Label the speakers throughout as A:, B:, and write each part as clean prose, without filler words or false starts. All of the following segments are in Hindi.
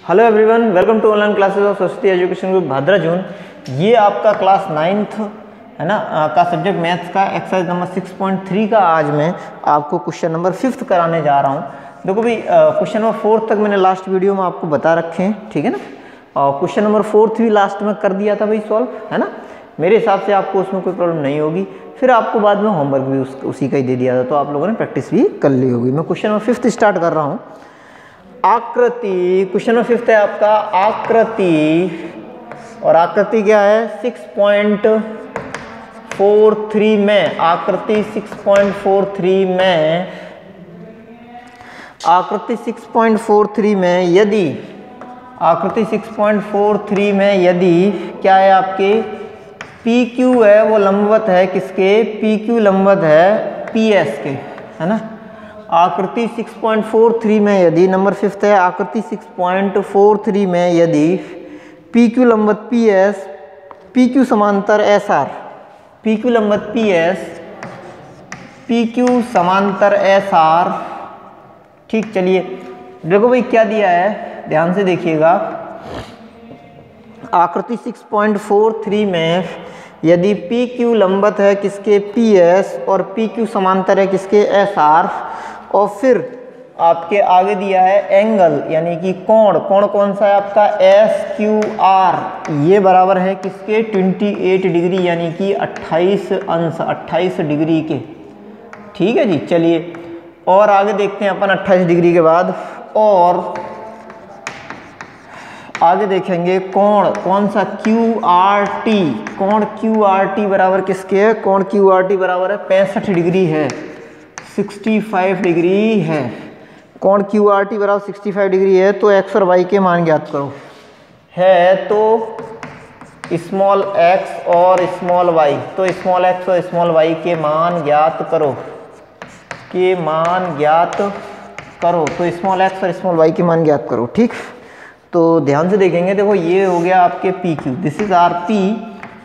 A: Hello everyone, welcome to online classes of Saraswati education group Bhadrajun. ये आपका क्लास 9th है ना का सब्जेक्ट मैथ्स का एक्सरसाइज नंबर 6.3 का आज मैं आपको क्वेश्चन नंबर 5th कराने जा रहा हूँ। देखो भाई, क्वेश्चन नंबर 4 तक मैंने लास्ट वीडियो में आपको बता रखे हैं, ठीक है ना। और क्वेश्चन नंबर 4 भी लास्ट में कर दिया था भाई सॉल्व, है ना। मेरे हिसाब से आपको उसमें कोई प्रॉब्लम नहीं होगी। फिर आपको बाद में होमवर्क भी उसी का ही दे दिया था, तो आप लोगों ने प्रैक्टिस भी कर ली होगी। मैं क्वेश्चन नंबर 5th स्टार्ट कर रहा हूँ। आकृति, क्वेश्चन नंबर 5th है आपका आकृति, और आकृति क्या है 6.43 में, आकृति 6.43 में, आकृति 6.43 में यदि, आकृति 6.43 में यदि क्या है आपके PQ है वो लंबवत है किसके, PQ लंबवत है PS के, है ना। आकृति 6.43 में यदि, नंबर 5th है आकृति 6.43 में यदि PQ लंबवत PS, PQ समांतर SR, PQ लंबवत PS, PQ समांतर SR, ठीक। चलिए देखो भाई क्या दिया है, ध्यान से देखिएगा। आकृति 6.43 में यदि PQ लंबवत है किसके PS और PQ समांतर है किसके SR, और फिर आपके आगे दिया है एंगल यानी कि कोण, कोण कौन सा है आपका SQR, ये बराबर है किसके 28 डिग्री यानी कि 28 अंश, 28 डिग्री के, ठीक है जी। चलिए और आगे देखते हैं अपन 28 डिग्री के बाद, और आगे देखेंगे कोण कौन सा QRT, कोण QRT बराबर किसके है, कोण QRT बराबर है 65 डिग्री है, 65 डिग्री है। कोण QRT बराबर 65 डिग्री है, तो x और y के मान ज्ञात करो। है तो स्मॉल x और स्मॉल y, तो स्मॉल x और स्मॉल y के मान ज्ञात करो, के मान ज्ञात करो। तो स्मॉल x और स्मॉल y के मान ज्ञात करो, ठीक। तो ध्यान से देखेंगे, देखो ये हो गया आपके PQ, this is R P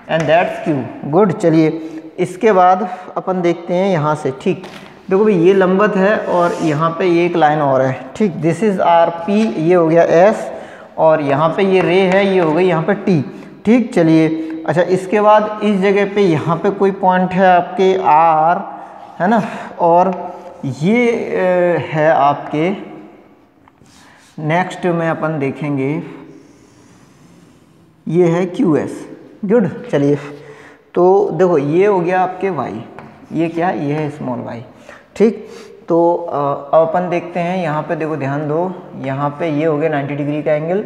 A: and that's Q, good. चलिए इसके बाद अपन देखते हैं यहाँ से, ठीक। देखो भाई ये लंबवत है और यहाँ पे ये एक लाइन और है, ठीक। दिस इज आर P, ये हो गया S, और यहाँ पे ये रे है, ये हो गई यहाँ पे T, ठीक। चलिए अच्छा, इसके बाद इस जगह पे यहाँ पे कोई पॉइंट है आपके R, है ना, और ये है आपके नेक्स्ट में अपन देखेंगे ये है QS, गुड। चलिए तो देखो ये हो गया आपके Y, ये क्या, ये है स्मॉल y, ठीक। तो अब अपन देखते हैं यहाँ पे, देखो ध्यान दो, यहाँ पे ये हो गया 90 डिग्री का एंगल,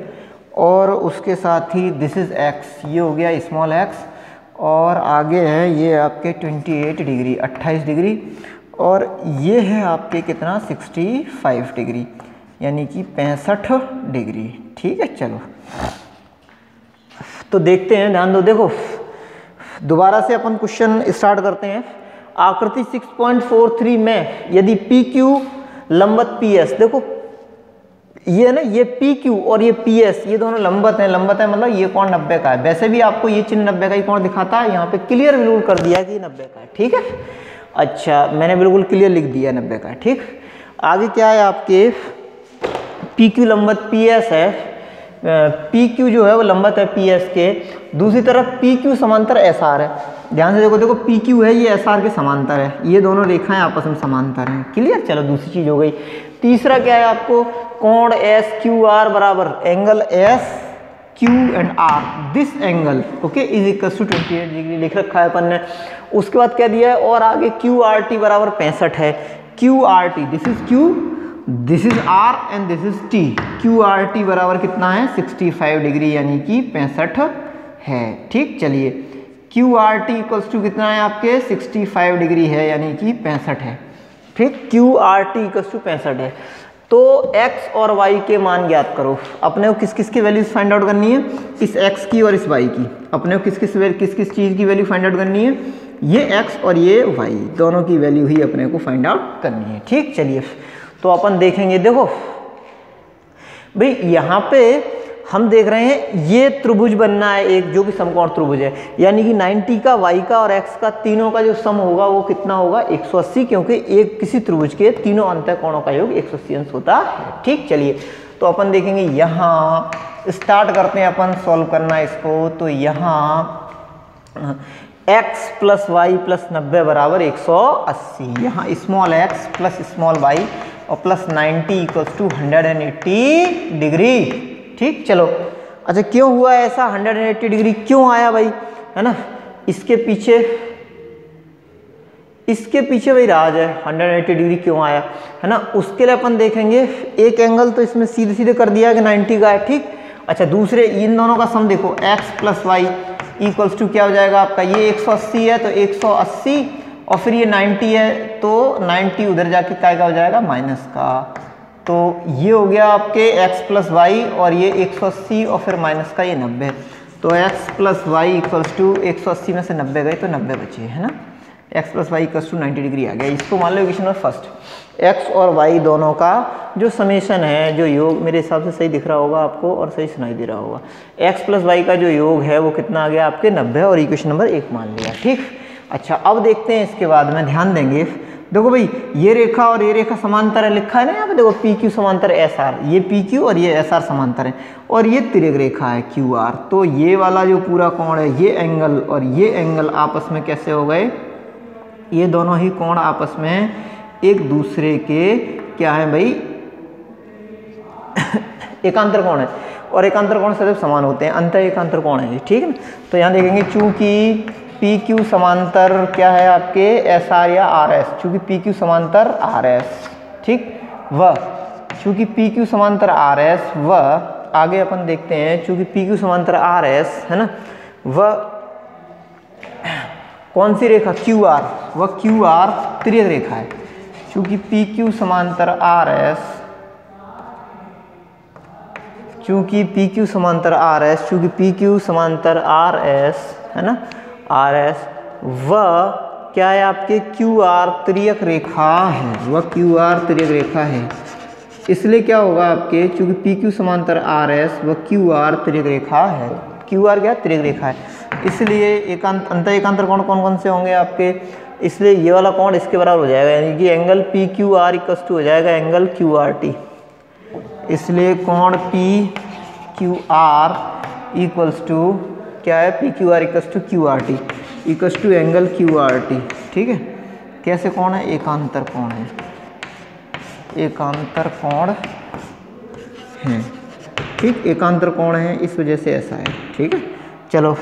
A: और उसके साथ ही दिस इज x, ये हो गया स्मॉल x, और आगे है ये आपके 28 डिग्री, 28 डिग्री, और ये है आपके कितना 65 डिग्री यानी कि 65 डिग्री, ठीक है। चलो तो देखते हैं, ध्यान दो, देखो दोबारा से अपन क्वेश्चन स्टार्ट करते हैं। आकृति 6.43 में यदि PQ लंबवत PS, देखो ये है ना, ये PQ और ये PS ये दोनों लंबवत हैं, लंबवत है मतलब ये कोण 90 का है। वैसे भी आपको ये चिन्ह 90 का ही कोण दिखाता है, यहाँ पे क्लियर बिल्कुल कर दिया कि 90 का है, ठीक है। अच्छा मैंने बिल्कुल क्लियर लिख दिया 90 का, ठीक। आगे क्या है आपके PQ लंबवत PS है, PQ जो है वो लंबवत है PS के, दूसरी तरफ PQ समांतर SR है। ध्यान से देखो, देखो PQ है ये SR के समांतर है, ये दोनों रेखाएं आपस में समांतर हैं, क्लियर। चलो दूसरी चीज हो गई। तीसरा क्या है आपको, कोण SQR बराबर angle SQ and R, this angle okay is equal to 28 degree लिख रखा है अपन ने। उसके बाद क्या दिया है, और आगे QRT बराबर 65 है, QRT this is Q, this is R and this is T, QRT बराबर कितना है 65 डिग्री यानी कि 65 है, ठीक। चलिए QRT इक्वल्स टू कितना है आपके 65 डिग्री है यानी कि 65 है, ठीक। QRT इक्वल्स टू 65 है। तो x और y के मान ज्ञात करो। अपने को किस किस की वैल्यूज फाइंड आउट करनी है, इस x की और इस y की। अपने को किस किस चीज़ की वैल्यू फाइंड आउट करनी है, ये x और ये y दोनों की वैल्यू ही अपने को फाइंड आउट करनी है, ठीक। चलिए तो अपन देखेंगे, देखो भाई यहाँ पे हम देख रहे हैं ये त्रिभुज बनना है एक, जो कि समकोण त्रिभुज है, यानी कि 90 का, y का और x का तीनों का जो सम होगा वो कितना होगा 180, क्योंकि एक किसी त्रिभुज के तीनों अंतःकोणों का योग 180 अंश होता है, ठीक। चलिए तो अपन देखेंगे यहाँ स्टार्ट करते हैं अपन सॉल्व करना इसको। तो यहाँ x प्लस वाई प्लस 90 बराबर 180, यहाँ small x plus small Y और प्लस 90 इक्वल्स टू 180 डिग्री। ठीक, चलो अच्छा क्यों हुआ ऐसा 180 डिग्री क्यों आया भाई, है ना, इसके पीछे भाई राज है 180 डिग्री क्यों आया, है ना। उसके लिए अपन देखेंगे एक एंगल तो इसमें सीधे सीधे कर दिया कि 90 का है। ठीक, अच्छा दूसरे इन दोनों का सम देखो x plus Y equals to क्या हो जाएगा आपका, ये 180 है तो 180 और फिर ये 90 है तो 90 उधर जाके क्या का हो जाएगा माइनस का। तो ये हो गया आपके x प्लस वाई और ये 180 और फिर माइनस का ये 90। तो x plus Y equals to 180 में से 90 गए तो 90 बचे, है ना। x plus Y equals to 90 degree आ गया। इसको मान लो इक्वेशन नंबर फर्स्ट, x और y दोनों का जो समेशन है, जो योग, मेरे हिसाब से सही दिख रहा होगा आपको और सही सुनाई दे रहा होगा। x प्लस वाई का जो योग है वो कितना आ गया आपके 90 और इक्वेशन नंबर 1 मान लिया। ठीक, अच्छा अब देखते हैं इसके बाद में ध्यान देंगे। देखो भाई ये रेखा और ये रेखा समांतर है, लिखा है ना यहाँ पे देखो PQ समांतर SR, ये PQ और ये SR समांतर है और ये तिर्यक रेखा है QR। तो ये वाला जो पूरा कोण है, ये एंगल और ये एंगल आपस में कैसे हो गए, ये दोनों ही कोण आपस में एक दूसरे के क्या है भाई एकांतर कोण है और एकांतर कोण सदैव समान होते हैं, अंतर एकांतर कोण है। ठीक है ना, तो यहाँ देखेंगे चूंकि PQ समांतर क्या है आपके SR या RS, चूंकि PQ समांतर RS, ठीक, वह चूंकि PQ समांतर RS वह आगे अपन देखते हैं, चूंकि PQ समांतर RS है ना, वह कौन सी रेखा QR, वह QR तिर्यक रेखा है। चूंकि PQ समांतर RS, चूंकि PQ समांतर RS, चूंकि PQ समांतर RS है ना, RS वह क्या है आपके QR तिर्यक रेखा है, वह QR तिर्यक रेखा है। इसलिए क्या होगा आपके, चूंकि PQ समांतर RS वह QR तिर्यक रेखा है, QR क्या तिर्यक रेखा है, इसलिए अंतर एकांतर कोण कौन कौन से होंगे आपके, इसलिए ये वाला कोण इसके बराबर हो जाएगा, यानी कि एंगल PQR इक्वल्स टू हो जाएगा एंगल QRT। इसलिए कोण PQR इक्वल्स टू क्या है, PQR equals to QRT equals to angle QRT। ठीक है, कैसे कोण है, एकांतर कोण है, एकांतर कोण है। ठीक, एकांतर कोण है, इस वजह से ऐसा है। ठीक है, चलो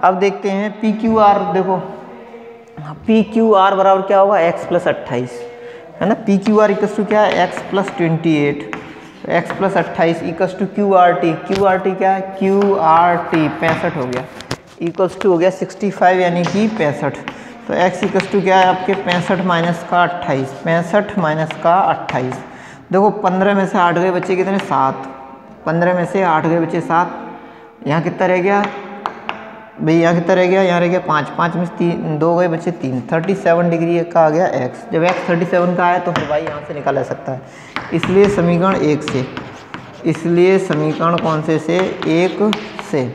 A: अब देखते हैं PQR। देखो PQR बराबर क्या होगा, x प्लस 28 है ना, PQR इक्वल्स टू क्या है, x plus 28, x plus 28 equals to QRT, QRT क्या है, QRT 65 हो गया, इक्वल्स टू हो गया 65 यानी कि 65। तो x इक्वल्स टू क्या है आपके 65 माइनस का 28, 65 माइनस का 28। देखो 15 में से 8 गए बच्चे कितने, 7, 15 में से 8 गए बच्चे 7, यहाँ कितना रह गया भाई, यहाँ कितना रह गया, यहाँ रह गया 5, 5 में से 2 गए बच्चे 3, 37 डिग्री का आ गया x। जब x 37 का आया तो फिर y यहाँ से निकाला जा सकता है, इसलिए समीकरण 1 से, इसलिए समीकरण कौन से 1 से,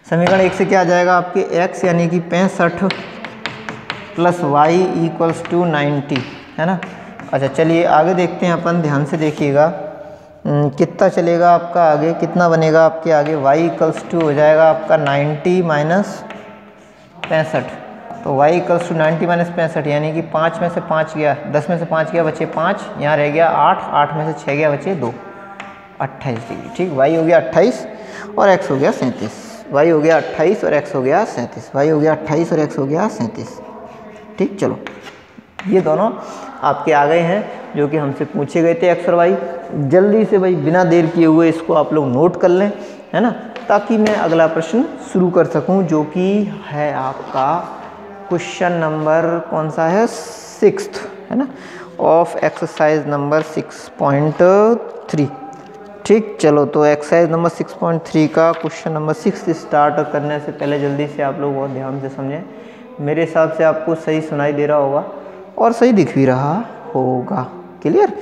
A: समीकरण 1 से क्या आ जाएगा आपके x यानी कि 65 प्लस y इक्वल्स टू 90, है ना। अच्छा चलिए आगे देखते हैं अपन, ध्यान से देखिएगा कितना चलेगा आपका आगे, कितना बनेगा आपके आगे, y इक्वल्स टू हो जाएगा आपका 90 माइनस 65। तो y इक्वल्स टू 90 माइनस 65 यानी कि 5 में से 5 गया, 10 में से 5 गया बचे 5, यहाँ रह गया 8, 8 में से 6 गया बचे 2, 28 डिग्री। ठीक, y हो गया 28 और x हो गया 37, y हो गया 28 और x हो गया 37, y हो गया 28 और x हो गया 37। ठीक, चलो ये दोनों आपके आ गए हैं जो कि हमसे पूछे गए थे x और y। जल्दी से भाई बिना देर किए हुए इसको आप लोग नोट कर लें, है ना, ताकि मैं अगला प्रश्न शुरू कर सकूं, जो कि है आपका क्वेश्चन नंबर कौन सा है, 6th, है ना, ऑफ एक्सरसाइज नंबर 6.3। ठीक, चलो तो एक्सरसाइज नंबर 6.3 का क्वेश्चन नंबर 6 स्टार्ट करने से पहले जल्दी से आप लोग बहुत ध्यान से समझें। मेरे हिसाब से आपको सही सुनाई दे रहा होगा और सही दिख भी रहा होगा, क्लियर।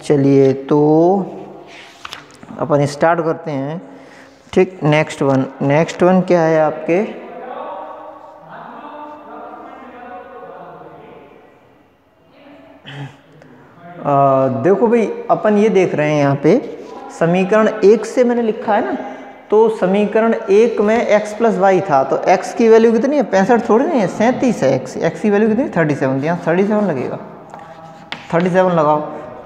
A: चलिए तो अपन स्टार्ट करते हैं। ठीक, नेक्स्ट वन क्या है आपके, देखो भाई अपन ये देख रहे हैं यहाँ पे समीकरण 1 से मैंने लिखा है ना, तो समीकरण 1 में x प्लस वाई था, तो x की वैल्यू कितनी है, 65 थोड़ी नहीं है, 37 है। x की वैल्यू कितनी, 37, यहाँ 37 लगेगा, 37 लगाओ,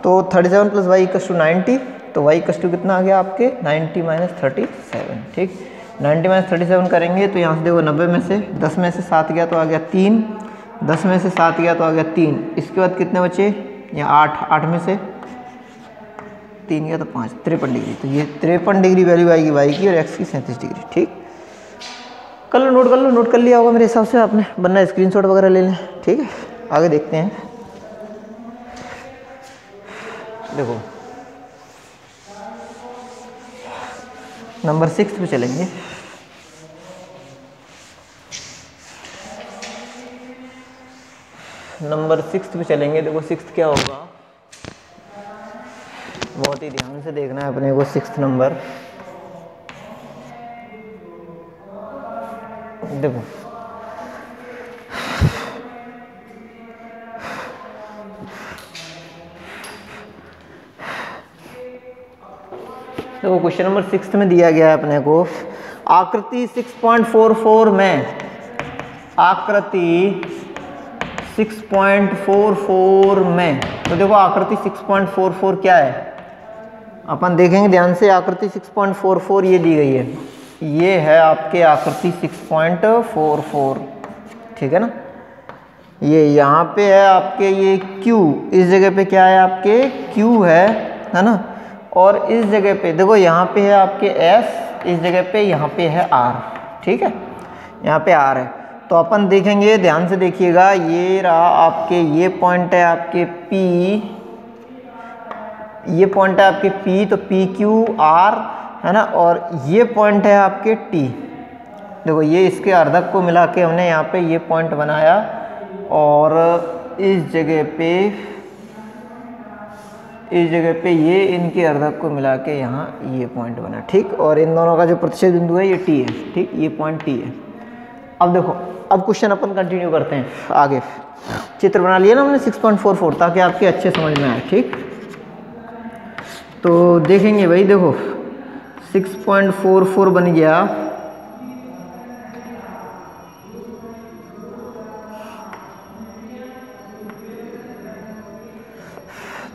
A: तो 37 प्लस वाई इक्वल टू 90, तो वाई इक्वल टू कितना आ गया आपके 90 माइनस 37, ठीक। 90 माइनस 37 करेंगे तो यहाँ से देखो 90 में से 10 में से 7 गया तो आ गया 3, 10 में से 7 गया तो आ गया 3, इसके बाद कितने बचे, यहाँ 8 में से 3 गया तो 5, 53 डिग्री। तो ये 53 डिग्री वैल्यू आएगी वाई की और एक्स की 37 डिग्री, ठीक। कर लो, नोट कर लो, नोट कर लिया होगा मेरे हिसाब से आपने, वरना स्क्रीनशॉट वगैरह ले लें, ठीक है। आगे देखते हैं, देखो नंबर 6 पे चलेंगे। नंबर 6 पे चलेंगे। देखो 6 क्या होगा, बहुत ही ध्यान से देखना है अपने को। 6 नंबर देखो, देखो क्वेश्चन नंबर 6 में दिया गया है अपने को आकृति 6.44 में, आकृति 6.44 में, तो देखो आकृति 6.44 क्या है, अपन देखेंगे ध्यान से। आकृति 6.44 ये दी गई है, ये है आपके आकृति 6.44, ठीक है ना। ये यहाँ पे है आपके ये Q, इस जगह पे क्या है आपके Q है ना, और इस जगह पे देखो यहाँ पे है आपके S, इस जगह पे यहाँ पे है R, ठीक है, यहाँ पे R है। तो अपन देखेंगे, ध्यान से देखिएगा, ये रहा आपके, ये पॉइंट है आपके P, ये पॉइंट है आपके P, तो PQR है ना, और ये पॉइंट है आपके T। देखो ये इसके अर्धक को मिला के हमने यहाँ पे ये पॉइंट बनाया, और इस जगह पे ये इनके अर्धक को मिला के यहाँ ये पॉइंट बना, ठीक। और इन दोनों का जो प्रतिच्छेद बिंदु है ये T है, ठीक, ये पॉइंट T है। अब देखो, अब क्वेश्चन अपन कंटिन्यू करते हैं आगे। चित्र बना लिया ना हमने 6.44, ताकि आपके अच्छे समझ में आए, ठीक। तो देखेंगे भाई, देखो 6.44 बन गया,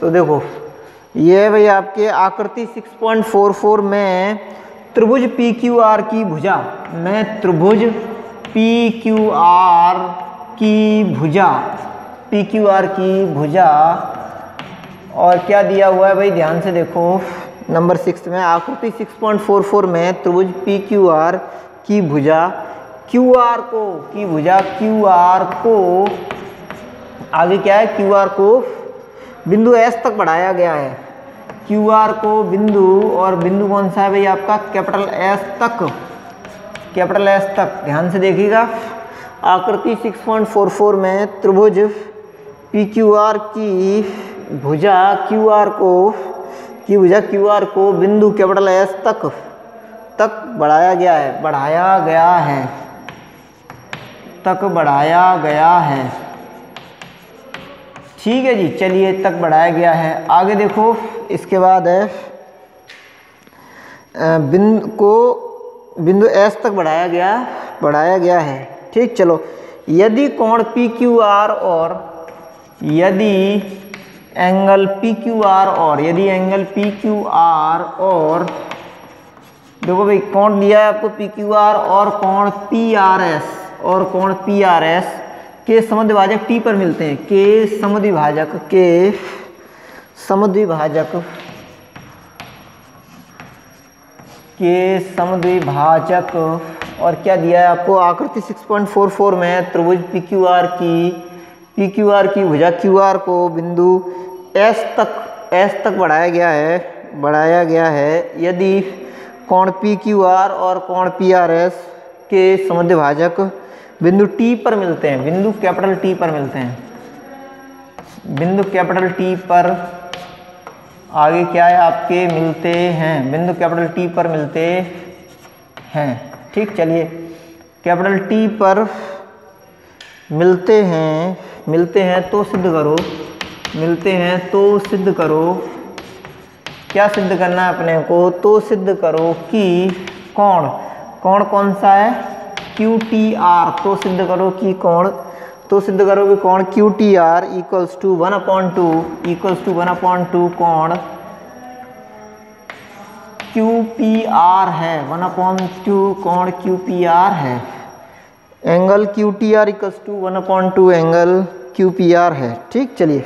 A: तो देखो ये है भाई आपके आकृति 6.44 में त्रिभुज PQR की भुजा, में त्रिभुज PQR की भुजा, PQR की भुजा, और क्या दिया हुआ है भाई, ध्यान से देखो नंबर 6 में आकृति 6.44 में त्रिभुज PQR की भुजा, QR को की भुजा, QR को आगे क्या है, QR को बिंदु S तक बढ़ाया गया है, QR को बिंदु, और बिंदु कौन सा है भाई आपका, कैपिटल S तक, कैपिटल S तक। ध्यान से देखिएगा, आकृति 6.44 में त्रिभुज PQR की भुजा, QR को बिंदु कैपिटल S तक बढ़ाया गया है, बढ़ाया गया है, ठीक है जी। चलिए, तक बढ़ाया गया है। आगे देखो, इसके बाद है बिंदु S तक बढ़ाया गया है, ठीक। चलो, यदि कोण PQR और यदि एंगल PQR और देखो भाई, कोण दिया है आपको PQR और कोण PRS के समद्विभाजक T पर मिलते हैं, के समद्विभाजक। और क्या दिया है आपको, आकृति 6.44 में त्रिभुज PQR की भुजा QR को बिंदु S तक बढ़ाया गया है, यदि कोण PQR और कोण PRS के समद्विभाजक बिंदु T पर मिलते हैं, बिंदु कैपिटल T पर मिलते हैं, बिंदु कैपिटल T पर आगे क्या है आपके, मिलते हैं, बिंदु कैपिटल T पर मिलते हैं, ठीक। चलिए, कैपिटल T पर मिलते हैं तो सिद्ध करो, क्या सिद्ध करना है अपने को, तो सिद्ध करो कि कोण कौन सा है, क्यू टी आर, तो सिद्ध करो कि कोण Q T R equals to 1/2 कोण क्यू पी आर है, 1/2 कोण क्यू पी आर है, angle Q T R equals to 1/2 angle Q P R है। ठीक, चलिए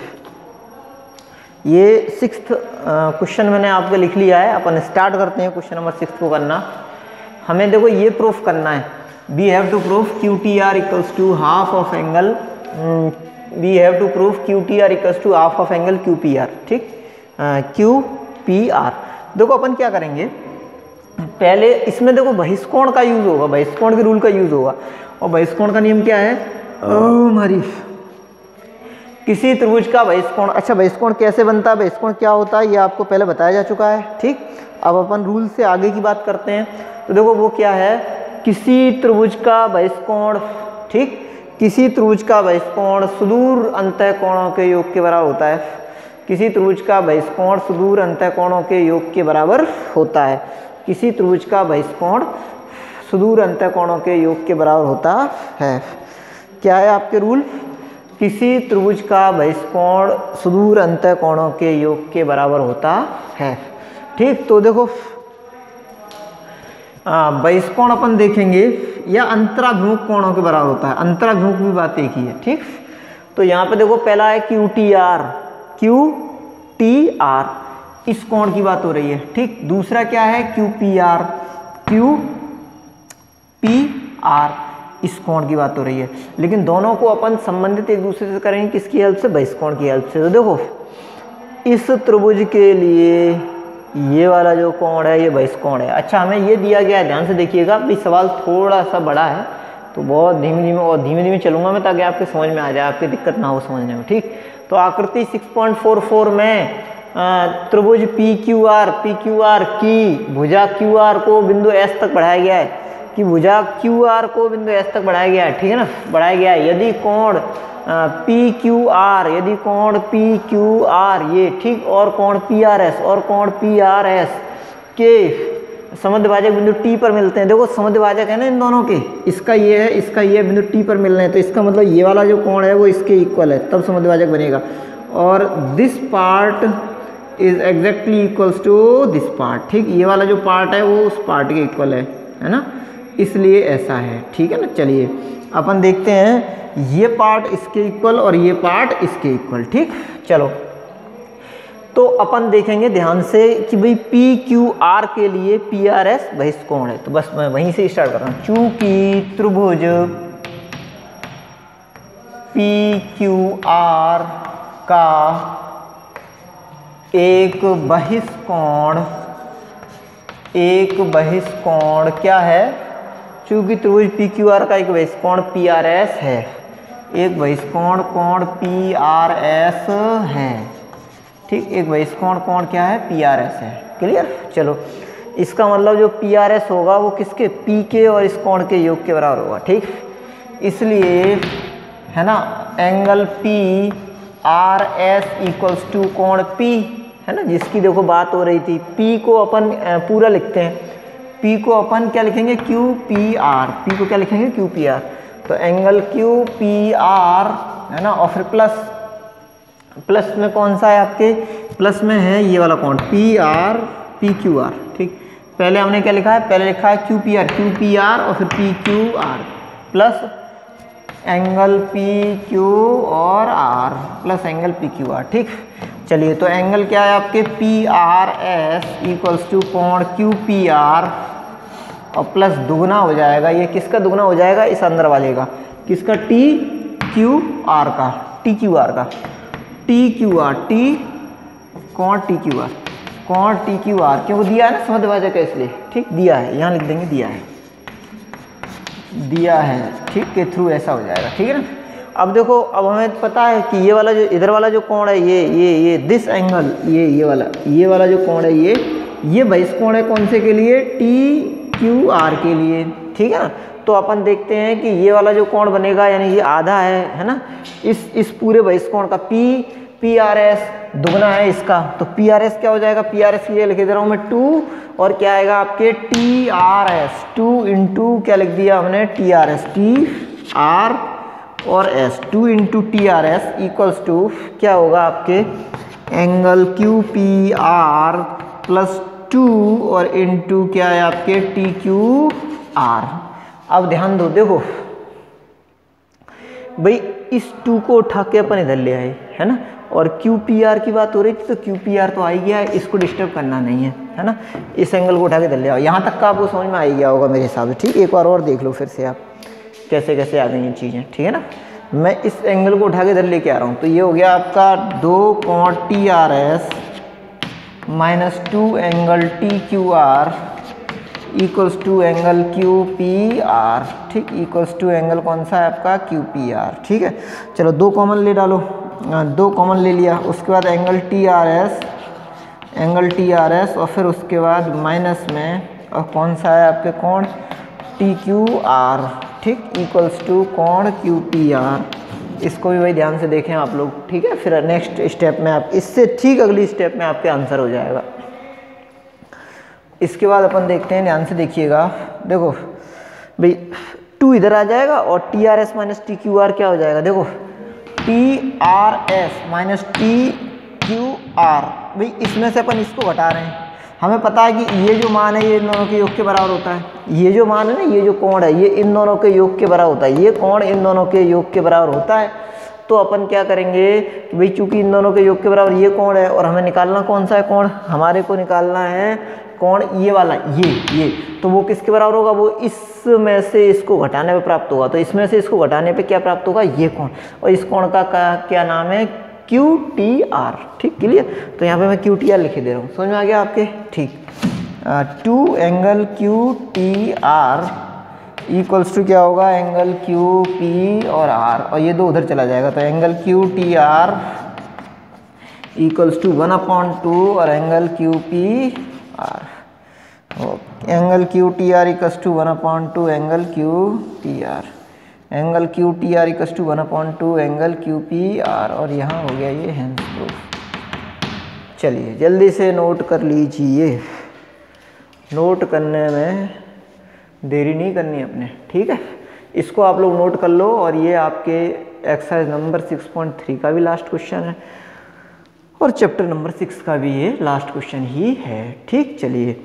A: ये 6th क्वेश्चन मैंने आपको लिख लिया है। अपन स्टार्ट करते हैं क्वेश्चन नंबर 6 को करना। हमें देखो ये प्रूफ करना है, we have to proof Q T R equals to half of angle, we have to proof Q T R equals to half of angle Q P R. ठीक, क्यू पी आर। देखो अपन क्या करेंगे, पहले इसमें देखो बहिष्कोण का यूज होगा, बहिष्कोण के रूल का यूज होगा। और बहिष्कोण का नियम क्या है, हमारी किसी त्रिभुज का बहिष्कोण, अच्छा बहिष्कोण कैसे बनता है, बहिष्कोण क्या होता है, ये आपको पहले बताया जा चुका है। ठीक, अब अपन रूल से आगे की बात करते हैं। तो देखो वो क्या है, किसी त्रिभुज का बहिष्कोण, ठीक, किसी त्रिभुज का बहिष्कोण सुदूर अंतःकोणों के योग के बराबर होता है। किसी त्रिभुज का बहिष्कोण सुदूर अंतःकोणों के योग के बराबर होता है। किसी त्रिभुज का बहिष्कोण सुदूर अंतःकोणों के योग के बराबर होता है। क्या है आपके रूल, किसी त्रिभुज का बहिष्कोण सुदूर अंतःकोणों के योग के बराबर होता है। ठीक, तो देखो बहिष्कोण अपन देखेंगे या अंतराभिमुख कोणों के बराबर होता है, अंतराभिमुख भी बात एक ही है। ठीक, तो यहाँ पे देखो पहला है क्यू टी आर, इस कोण की बात हो रही है। ठीक, दूसरा क्या है क्यू पी आर, इस कोण की बात हो रही है। लेकिन दोनों को अपन संबंधित एक दूसरे से करेंगे, किसकी हेल्प से, बहिष्कोण की हेल्प से। तो देखो इस त्रिभुज के लिए ये वाला जो कोण है ये बहिष्कोण है। अच्छा, हमें ये दिया गया है, ध्यान से देखिएगा, भाई सवाल थोड़ा सा बड़ा है तो बहुत धीमे धीमे चलूंगा मैं, ताकि आपके समझ में आ जाए, आपकी दिक्कत ना हो समझने में। ठीक, तो आकृति 6.44 में त्रिभुज पी क्यू आर की भुजा क्यू आर को बिंदु एस तक बढ़ाया गया है, कि भुजा क्यू आर को बिंदु एस तक बढ़ाया गया है। ठीक है ना, बढ़ाया गया है। यदि कोण पी क्यू आर ये, ठीक, और कोण पी आर एस के समद्विभाजक बिंदु टी पर मिलते हैं। देखो समद्विभाजक है ना इन दोनों के, इसका ये है, इसका ये बिंदु टी पर मिल रहे हैं, तो इसका मतलब ये वाला जो कोण है वो इसके इक्वल है, तब समद्विभाजक बनेगा। और this part is exactly equals to this part. ठीक, ये वाला जो पार्ट है वो उस पार्ट के इक्वल है ना, इसलिए ऐसा है। ठीक है ना, चलिए अपन देखते हैं, ये पार्ट इसके इक्वल और ये पार्ट इसके इक्वल। ठीक, चलो तो अपन देखेंगे ध्यान से कि भाई पी क्यू आर के लिए पी आर एस बहिष्कोण है। तो बस मैं वहीं से स्टार्ट कर रहा हूँ। चूंकि त्रिभुज पी क्यू आर का एक बहिष्कोण क्या है, चूंकि त्रिभुज पी क्यू आर का एक बहिष्कोण पी आर एस है, एक बहिष्कोण कोण पी आर एस है। ठीक, एक बहिष्कोण कोण क्या है, पी आर एस है। क्लियर, चलो इसका मतलब जो पी आर एस होगा वो किसके, पी के और इस कोण के योग के बराबर होगा। ठीक, इसलिए है ना, angle P R S equals to कोण पी, है ना, जिसकी देखो बात हो रही थी। पी को अपन पूरा लिखते हैं, पी को अपन क्या लिखेंगे, क्यू पी आर, पी को क्या लिखेंगे, क्यू पी आर। तो एंगल क्यू पी आर है ना, और फिर प्लस में कौन सा है आपके, प्लस में है ये वाला कोण पी क्यू आर। ठीक, पहले हमने क्या लिखा है, पहले लिखा है क्यू पी आर और फिर P Q R plus angle P Q और R plus angle P Q R. ठीक, चलिए तो एंगल क्या है आपके, P R S equals to कोण क्यू पी आर और प्लस दुगना हो जाएगा, ये किसका दुगना हो जाएगा, इस अंदर वाले का, किसका, टी क्यू आर का, टी क्यू आर का, टी क्यू आर, टी कोण टी क्यू आर, कोण टी क्यू आर, क्यों दिया है ना समद्विभाजक है इसलिए। ठीक, दिया है, यहाँ लिख देंगे दिया है। ठीक, के थ्रू ऐसा हो जाएगा। ठीक है ना, अब देखो, अब हमें पता है कि ये वाला जो इधर वाला जो कोण है, ये दिस एंगल, ये वाला जो कोण है, ये बहिष्कोण है कौन से के लिए, टी क्यू आर के लिए। ठीक है ना, तो अपन देखते हैं कि ये वाला जो कोण बनेगा, यानी ये आधा है ना, इस पूरे बहिष्कोण का पी आर एस दुगना है इसका, तो पी आर एस क्या हो जाएगा, पी आर एस ये लिख दे रहा हूँ मैं 2, और क्या आएगा आपके टी आर एस 2 इंटू क्या लिख दिया हमने T R S, T R और S 2 into T R S equals to क्या होगा आपके angle Q P R plus 2 और इंटू क्या है आपके टी क्यू आर। अब ध्यान दो, देखो भाई इस 2 को उठा के अपन इधर ले आए है ना, और क्यू पी आर की बात हो रही थी तो क्यू पी आर तो आ ही गया है, इसको डिस्टर्ब करना नहीं है ना, इस एंगल को उठा के इधर ले आओ। यहाँ तक का आपको समझ में आ ही गया होगा मेरे हिसाब से, ठीक। एक बार और देख लो फिर से आप कैसे कैसे आ गई ये चीज़ें, ठीक है ना। मैं इस एंगल को उठा के इधर लेके आ रहा हूँ, तो ये हो गया आपका 2 कोण T R S minus 2 angle T Q R equals to angle Q P R, ठीक, इक्वल्स टू एंगल कौन सा है आपका क्यू पी आर, ठीक है। चलो 2 कॉमन ले डालो, 2 कॉमन ले लिया, उसके बाद एंगल टी आर एस और फिर उसके बाद माइनस में और कौन सा है आपके कोण टी क्यू आर, ठीक, इक्वल्स टू कोण क्यू पी आर। इसको भी भाई ध्यान से देखें आप लोग, ठीक है। फिर नेक्स्ट स्टेप में आप इससे ठीक अगली स्टेप में आपके आंसर हो जाएगा। इसके बाद अपन देखते हैं, ध्यान से देखिएगा, देखो भाई 2 इधर आ जाएगा और T R S minus T Q are क्या हो जाएगा, देखो T R S minus T Q are, भाई इसमें से अपन इसको घटा रहे हैं। हमें पता है कि ये जो मान है ये इन दोनों के योग के बराबर होता है, ये जो मान है ना, ये जो कोण है ये इन दोनों के योग के बराबर होता है, ये कोण इन दोनों के योग के बराबर होता है। तो अपन क्या करेंगे कि भाई चूंकि इन दोनों के योग के बराबर ये कोण है और हमें निकालना कौन सा है कोण, हमारे को निकालना है कोण ये वाला, ये तो वो किसके बराबर होगा, वो इसमें से इसको घटाने पे प्राप्त होगा। तो इसमें से इसको घटाने पे क्या प्राप्त होगा, ये कोण, और इस कोण का क्या नाम है क्यू टी आर, ठीक, क्लियर। तो यहाँ पे मैं क्यू टी आर लिख दे रहा हूँ, समझ में आ गया आपके, ठीक। 2 angle Q T R equals to क्या होगा एंगल क्यू पी और आर, और ये 2 उधर चला जाएगा, तो angle Q T R equals to 1/2 और angle Q P R, angle Q T R equals to 1/2 angle Q P R, angle Q T R equals to 1/2 angle Q P R, और यहाँ हो गया ये हेंस प्रूफ। चलिए जल्दी से नोट कर लीजिए, नोट करने में देरी नहीं करनी अपने, ठीक है। इसको आप लोग नोट कर लो, और ये आपके एक्सरसाइज नंबर 6.3 का भी लास्ट क्वेश्चन है और चैप्टर नंबर 6 का भी ये लास्ट क्वेश्चन ही है, ठीक। चलिए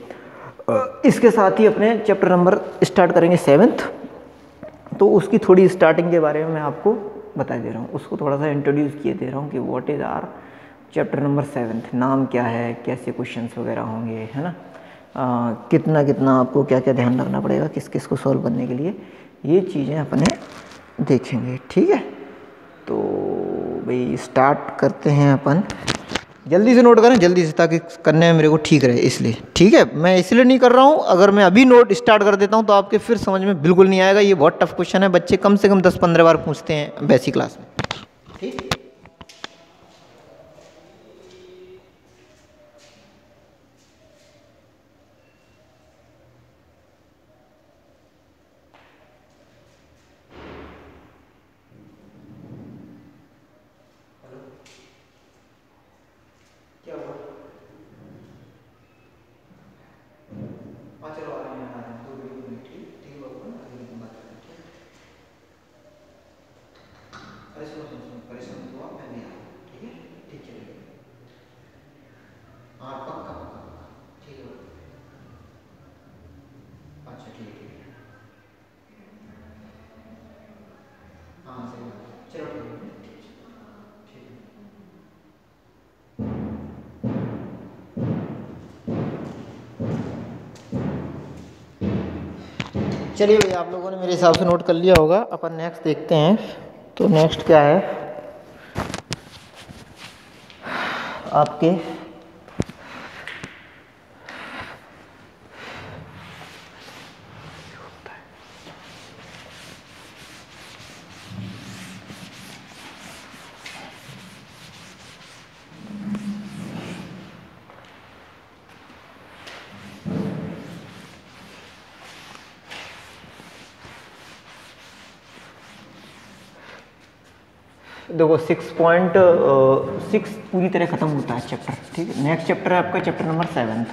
A: इसके साथ ही अपने चैप्टर नंबर स्टार्ट करेंगे 7th, तो उसकी थोड़ी स्टार्टिंग के बारे में मैं आपको बता दे रहा हूँ, उसको थोड़ा सा इंट्रोड्यूस किए दे रहा हूँ कि what is our chapter number 7th, नाम क्या है, कैसे क्वेश्चंस वगैरह होंगे, है ना, कितना कितना आपको क्या क्या ध्यान रखना पड़ेगा किस किस को सॉल्व करने के लिए, ये चीज़ें अपने देखेंगे, ठीक है। तो भाई स्टार्ट करते हैं अपन, जल्दी से नोट करें जल्दी से, ताकि करने में मेरे को ठीक रहे, इसलिए, ठीक है। मैं इसलिए नहीं कर रहा हूँ, अगर मैं अभी नोट स्टार्ट कर देता हूँ तो आपके फिर समझ में बिल्कुल नहीं आएगा। ये बहुत टफ क्वेश्चन है, बच्चे कम से कम 10-15 बार पूछते हैं बेसिक क्लास में, ठीक। क्या हुआ, चलो आ रहे हैं 2 मिनट, ठीक बाबू, आगे बात करते हैं। अरे सुनो परेशान मत हो आप, मैं नहीं आ रहा, ठीक है, ठीक चलेगा, हाँ पक्का पक्का पक्का, ठीक है, अच्छा ठीक है, हाँ सही बात, चलो ठीक है, ठीक है। चलिए भैया आप लोगों ने मेरे हिसाब से नोट कर लिया होगा, अपन नेक्स्ट देखते हैं। तो नेक्स्ट क्या है आपके देखो 6.6 पूरी तरह ख़त्म होता है चैप्टर, ठीक है। नेक्स्ट चैप्टर है आपका चैप्टर नंबर 7।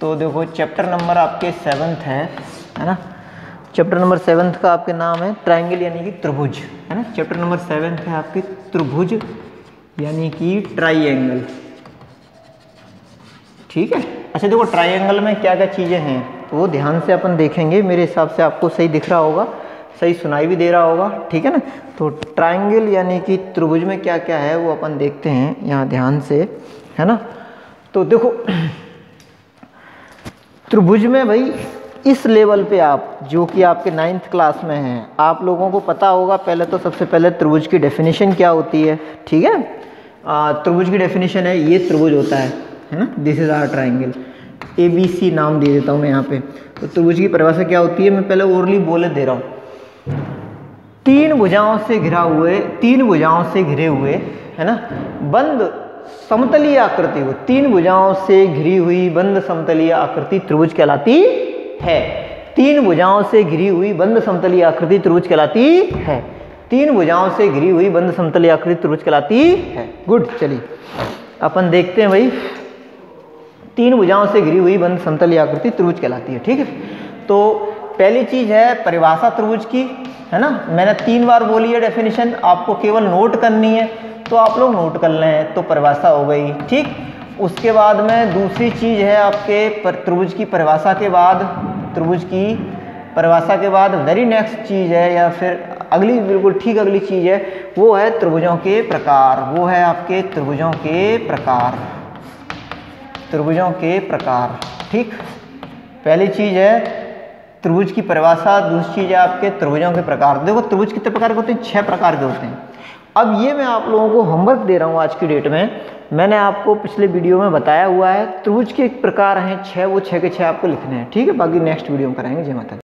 A: तो देखो चैप्टर नंबर आपके 7 है ना। चैप्टर नंबर 7 का आपके नाम है ट्रायंगल यानी कि त्रिभुज, है ना। चैप्टर नंबर 7 है आपकी त्रिभुज यानी कि ट्राइंगल, ठीक है। अच्छा देखो ट्राइंगल में क्या क्या चीज़ें हैं तो वो ध्यान से अपन देखेंगे। मेरे हिसाब से आपको सही दिख रहा होगा, सही सुनाई भी दे रहा होगा, ठीक है ना। तो ट्राइंगल यानी कि त्रिभुज में क्या क्या है वो अपन देखते हैं यहाँ ध्यान से, है ना। तो देखो त्रिभुज में भाई इस लेवल पे आप जो कि आपके 9th क्लास में हैं, आप लोगों को पता होगा पहले तो सबसे पहले त्रिभुज की डेफिनेशन क्या होती है, ठीक है। त्रिभुज की डेफिनेशन है ये त्रिभुज होता है ना। This is our triangle, ABC नाम दे देता हूँ मैं यहाँ पे। तो त्रिभुज की परिभाषा क्या होती है, मैं पहले ओरली बोले दे रहा हूँ। 3 भुजाओं से घिरे हुए, है ना, बंद समतलीय आकृति हो, 3 भुजाओं से घिरी हुई बंद समतलीय आकृति त्रिभुज कहलाती है। 3 भुजाओं से घिरी हुई बंद समतलीय आकृति त्रिभुज कहलाती है। 3 भुजाओं से घिरी हुई बंद समतलीय आकृति त्रिभुज कहलाती है। गुड, चलिए अपन देखते हैं भाई 3 भुजाओं से घिरी हुई बंद समतलीय आकृति त्रिभुज कहलाती है, ठीक है। तो पहली चीज है परिभाषा त्रिभुज की, है ना। मैंने 3 बार बोली है डेफिनेशन, आपको केवल नोट करनी है तो आप लोग नोट कर लें, तो परिभाषा हो गई, ठीक। उसके बाद में दूसरी चीज है आपके त्रिभुज की परिभाषा के बाद वेरी नेक्स्ट चीज है या फिर अगली बिल्कुल ठीक अगली चीज है वो है त्रिभुजों के प्रकार। वो है आपके त्रिभुजों के प्रकार, ठीक। पहली चीज है त्रिभुज की परिभाषा, दूसरी चीज है आपके त्रिभुजों के प्रकार। देखो त्रिभुज कितने प्रकार के होते हैं, 6 प्रकार के होते हैं। अब ये मैं आप लोगों को होमवर्क दे रहा हूँ आज की डेट में। मैंने आपको पिछले वीडियो में बताया हुआ है त्रिभुज के प्रकार हैं 6, वो 6 के 6 आपको लिखने हैं, ठीक है। बाकी नेक्स्ट वीडियो में कराएंगे। जय माता दी।